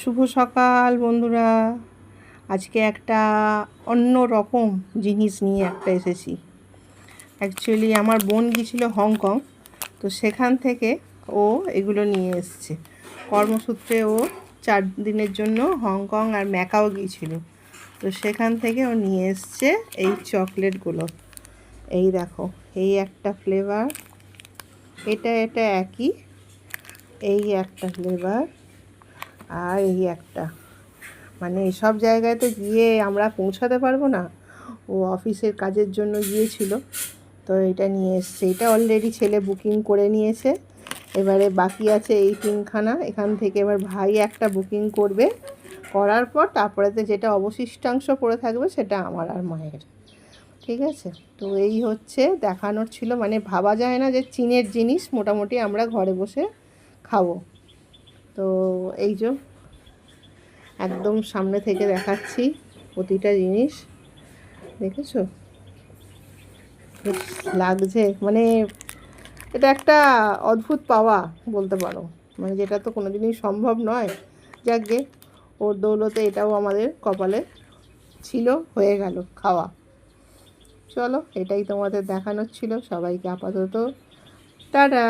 শুভ সকাল বন্ধুরা। আজকে একটা অন্য রকম জিনিস নিয়ে এসেছি। অ্যাকচুয়ালি আমার বোন গিয়েছিল হংকং, তো সেখান থেকে ও এগুলো নিয়ে এসছে কর্মসূত্রে। ও 4 দিনের জন্য হংকং আর ম্যাকাও গিয়েছিল, তো সেখান থেকে ও নিয়ে এসছে এই চকলেটগুলো। এই দেখো, এই একটা ফ্লেভার, এটা একই, এই একটা ফ্লেভার, আর এই একটা। মানে সব জায়গায় তো গিয়ে আমরা পৌঁছাতে পারবো না, ও অফিসের কাজের জন্য গিয়েছিল, তো এটা নিয়ে এসছে। এটা অলরেডি ছেলে বুকিং করে নিয়েছে, এবারে বাকি আছে এই 3খানা। এখান থেকে এবার ভাই একটা বুকিং করবে, করার পর তারপরেতে যেটা অবশিষ্টাংশ পড়ে থাকবে সেটা আমার আর মায়ের। ঠিক আছে, তো এই হচ্ছে দেখানোর ছিল। মানে ভাবা যায় না যে চীনের জিনিস মোটামুটি আমরা ঘরে বসে খাবো। তো এই যে একদম সামনে থেকে দেখাচ্ছি প্রতিটা জিনিস, দেখেছো বেশ লাগছে। মানে এটা একটা অদ্ভুত পাওয়া বলতে পারো, মানে যেটা তো কোনো দিনই সম্ভব নয়। যাকগে, ওর দৌলতে এটাও আমাদের কপালে ছিল, হয়ে গেল খাওয়া। চলো, এটাই তোমাদের দেখানোর ছিল। সবাইকে আপাতত টাটা।